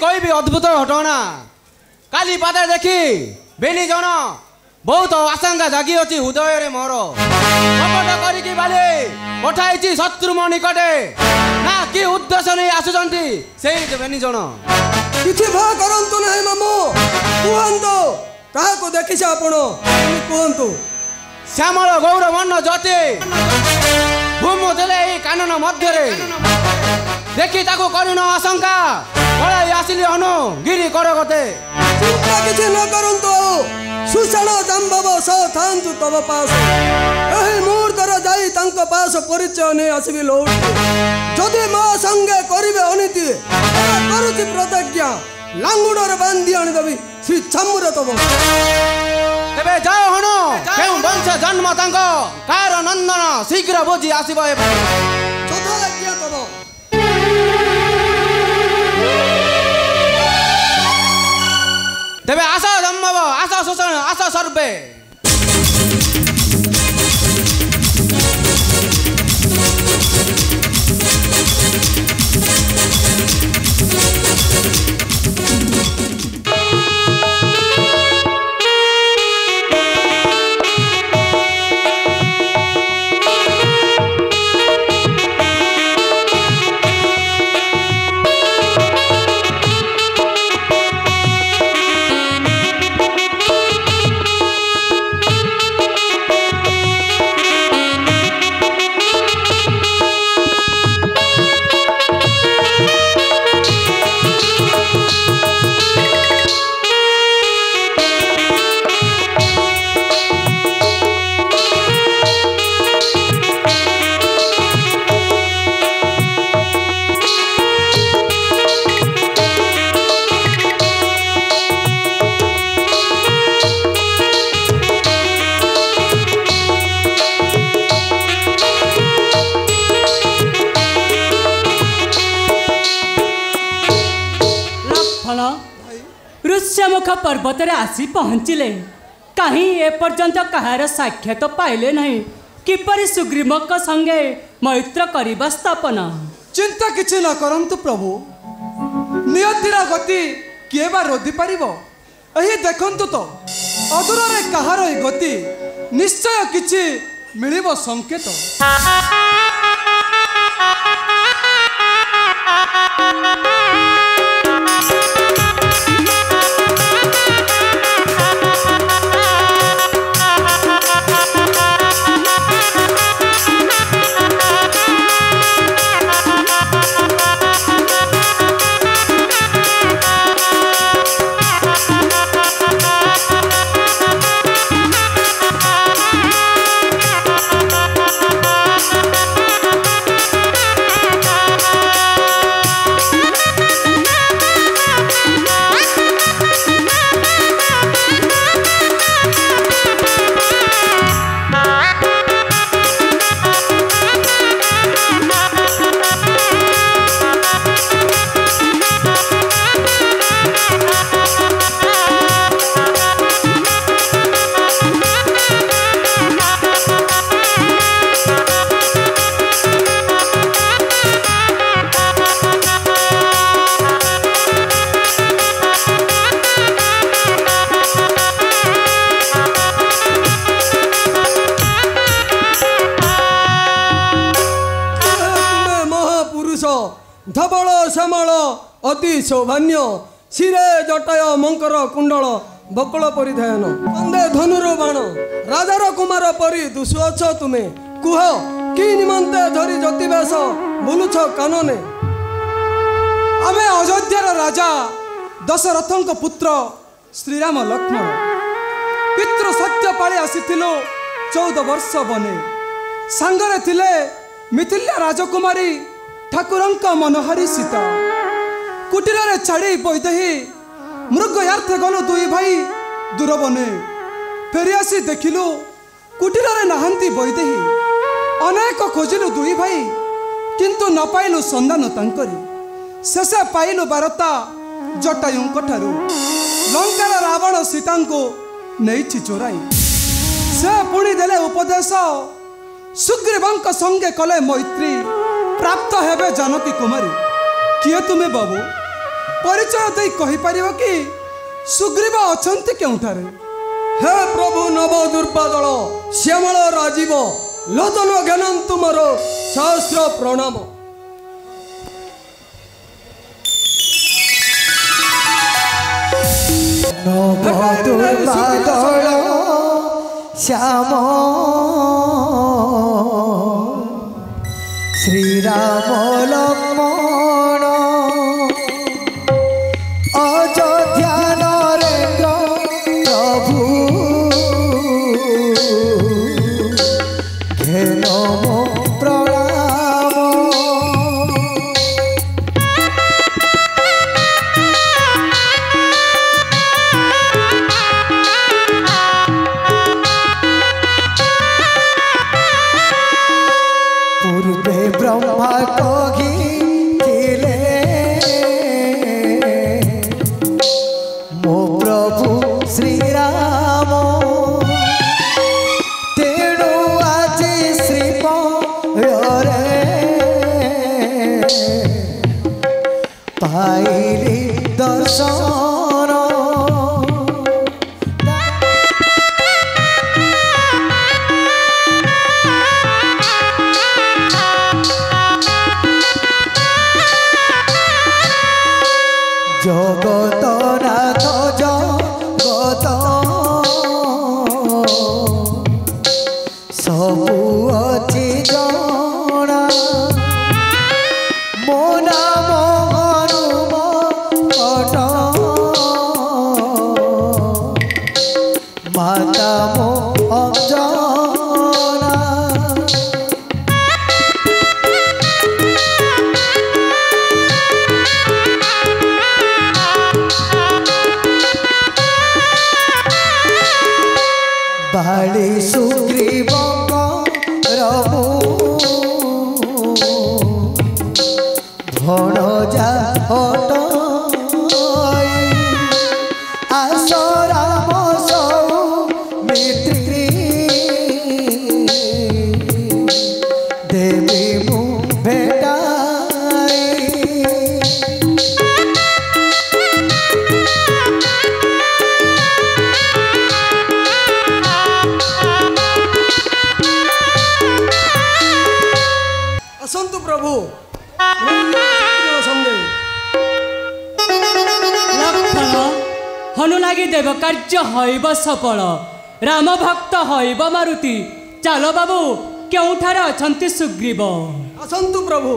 कहबी अद्भुत घटना काली पाते देखी बेनी जन बहुत आशंका जागी अच्छी हृदय मोर कपट करिकी बाली पठाई शत्रु मो निकटे ना कि उद्देश्य नहीं आसुचंती से बेनी जन किछि भय करंतु नहीं मामू कहंतु काहाको देखिछ आपण कहंतु श्यामल गौर वर्ण जति भूमु देले कानन मध्य देखी ताको करुण आशंका पलाई आसिली हनु गिरी करगते चिंता किछि न करंतु सुषण जाम्बव स थांतु तब पास एही मुहूर्तर जाई तांको पास परिचय नै आसीबी लौट जदि मो संगे करिवे अनीति करूछि प्रतिज्ञा लांगुडर बांधी आनी देबी श्री छम्मुर तब तेबे जाओ हनु केउ वंश जन्म तांको कार नंदन शीघ्र बुझी आसीबो तथा आज्ञा तब तेबे आशा जम्मव आशा शोषण आशा सर्वे ऋष्यमुख पर्वत आसी पहुँचले कहीं एपर्यंत कहार साक्षात तो पाइले नहीं किपरि सुग्रीवक संगे मैत्र करिबा स्थापन चिंता किछि न करंतु प्रभु नियतिर गति किए बा रोधि पारिबो एही देखंतु तो अदूर रे कहार ए गति निश्चय किछि मिलिबो संकेत धबल श्यामल अति सौभान्य शिरे जटाय मंकर कुंडल बकल परिधान कंदे धनुर बाण राजार कुमार परी दुसु अछ तुमे कुह कि निमंते धरी ज्योतिवेश बुलुछ कानने आमे अयोध्यार राजा दशरथंक पुत्र श्रीराम लक्ष्मण पितृ सत्य पाଳି आसीथिलो 14 वर्ष बने सांगरे थिले मिथिला राजकुमारी ठाकुरंक मनोहारी सीता कुटीर छाड़ी बैदेही मृगयार्थे गलु दुई भाई दूर बने फेरी आसी देखिलु कुटीर नहांती बैदेही अनेक खोजिलु दुई भाई किंतु न पाइलु संधान तांकरी शेषे पाइलु बारता जटायुंक ठारू लंकार रावण सीता को नहीं चोराई से पुणी देले उपदेश सुग्रीवंक संगे कले मैत्री प्राप्त हेबे जानकी कुमारी किए तुम्हें बाबू परिचय दे कहि परिबो कि सुग्रीव अछंती केउठारे? हे प्रभु नव दुर्बादल श्यामल राजीव लोचन ज्ञान तुमर सहस्र प्रणाम। नव दुर्बादल श्याम श्रीराम लक्ष्मण अयोध्या नरेन्द्र प्रभु घेन मो प्रणाम। पूर्वे ब्रह्मा कहिथिले मो प्रभु श्रीराम तेणु आज श्रीपरे पाइली दर्शन। जगतनाथ जगत सबु अछि जणा मो नाम हनुमत माता मो अंजना। बाली सुग्रीव रमु भणजा हटाई आस राम सौमित्री देवी मु भेटाई। असंतु प्रभु संगे लक्षण हनुलागी देव कार्य हईब सफल राम भक्त हईब मारुति। चलो बाबू केउठारे अछंती सुग्रीव? असंतु प्रभु।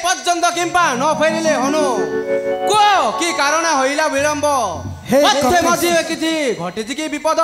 पर्यंत किंपा न फेरिले हनु को कि कारण होइला विलंब मध्य मझिए किछि घटिछि कि विपद?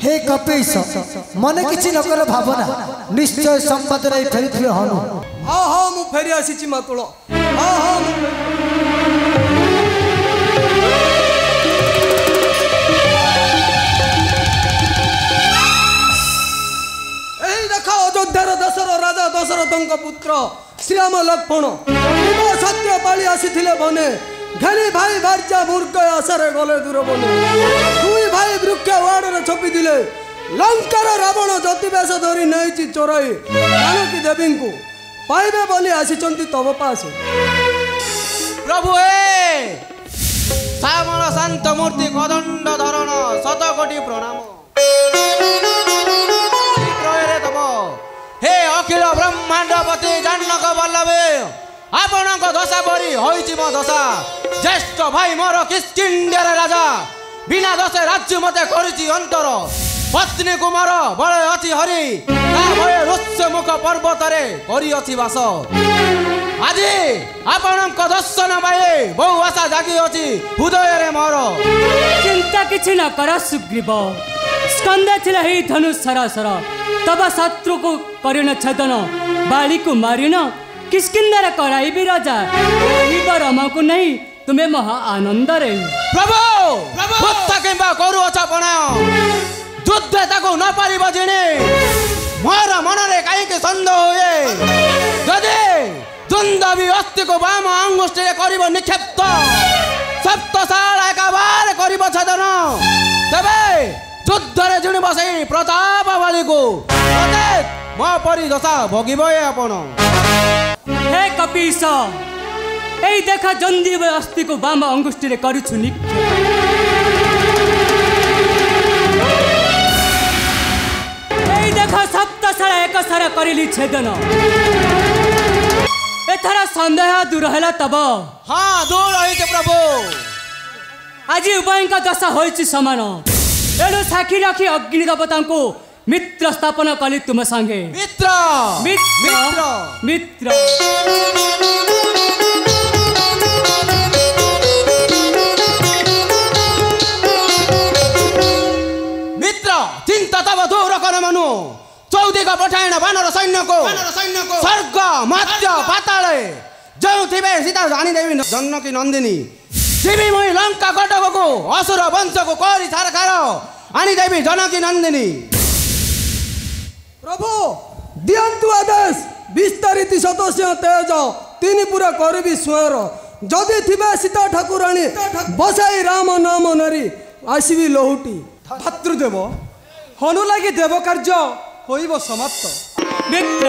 हे कपीश मन किछि नकर भावना निश्चय संपद रे फेरिथिले हनु। हाँ हाँ मु फेरी आसीछि मातुल। हाँ हाँ अयोध्यार दशर राजा दशरथଙ୍କ पुत्र श्रीराम लक्ष्मण सत्य पाली आसीथिले बने घनी भाई भार्या मूर्ख आशारे गले दूर बने दुई भाई ବୃକ୍ଷ ୱାର୍ଡରେ ଛପି ଥିଲେ ଲଙ୍କାର ରାବଣ ଜ୍ୟୋତିବେଶ ଧରି ନେଇଛି ଚୋରାଇ ଜାନକୀ ଦେବୀଙ୍କୁ ପାଇବେ ବୋଲି ଆସିଛନ୍ତି ତବ ପାଶ। ପ୍ରଭୁ ଶ୍ୟାମଳ ଶାନ୍ତ ମୂର୍ତ୍ତି କଦଣ୍ଡ ଧରଣ ଶତକୋଟି ପ୍ରଣାମ। हे अखिल ब्रह्मांडपति जनक बल्लभे आपणक दशा परी होइछि मो दशा। ज्येष्ठ भाई मोर किष्किंध्यार राजा बिना दशे राज्य मते करिछि अंतर। पत्नी कुमार बळे अति हरि ता भय रुष्य मुख पर्वत रे करि अछि वास। আজি आपणक दर्शन पाए बहु आशा जागी अछि हृदय रे मोर। चिंता किछि न कर सुग्रीव स्कंदे थिले हे धनुष सरासर तब शत्रु को करिन छेदन बाली को मारिन किष्किंधार कराइबी राजा एही रमा को नहीं तुम्हें महा आनंद रे। प्रभु भक्त किंबा करू अछ प्रणय युद्ध ताको न पारिब जिणे मोर मन रे काई के संदेह होए। यदि दुंदवी अस्ति को वाम अंगुष्ठी रे करिब निक्षेप्त सप्तशाल एकाबार करिब छेदन तबे युद्ध रे जुणी बसई प्रताप बाली को मो परी दशा भोगिबे आपण। हे कपीस एई देखा जंदीव अस्ति को वाम अंगुष्ठी रे करूछु निक्षेप। एई देखा सप्तशाल एक सारा करिली छेदन एथरा संदेह दूर हैला तब। हाँ दूर होइछ प्रभु। आज उभय का दशा होइछ समान एणु साक्षी रखी अग्नि देवता को मित्र स्थापना कली तुम संगे। मित्र मित्र मित्र मित्र चिंता तब दूर कर मनु चौदी का पठाएन वानर सैन्य को स्वर्ग मत्स्य पाताल जो थिबे सीता जानी देवी जनकी नंदिनी जीवी मुई लंका कटक को असुर वंश को करी सरकार आनी देवी जनकी नंदिनी। प्रभु दियंतु आदेश विस्तारित सदस्य तेज तीन पूरा करबी स्वर जदि थिबे सीता ठाकुराणी बसाई राम नाम नरी आसीबी लोहुटी। भातृदेव हनु लगी देव कार्य होइब समाप्त। मित्र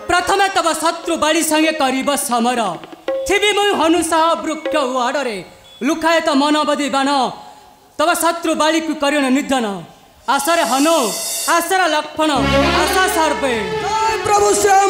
प्रथमे तब शत्रु बाड़ी संगे करिब समर थिबी मुई हनुसा वृक्ष उहाड़े लुखाए तो मनबदी बाण तब शत्रु बाड़ी को करिन निधन आशरे हनु आशरा लक्ष्मण आशा सर्पे। जय प्रभु श्याम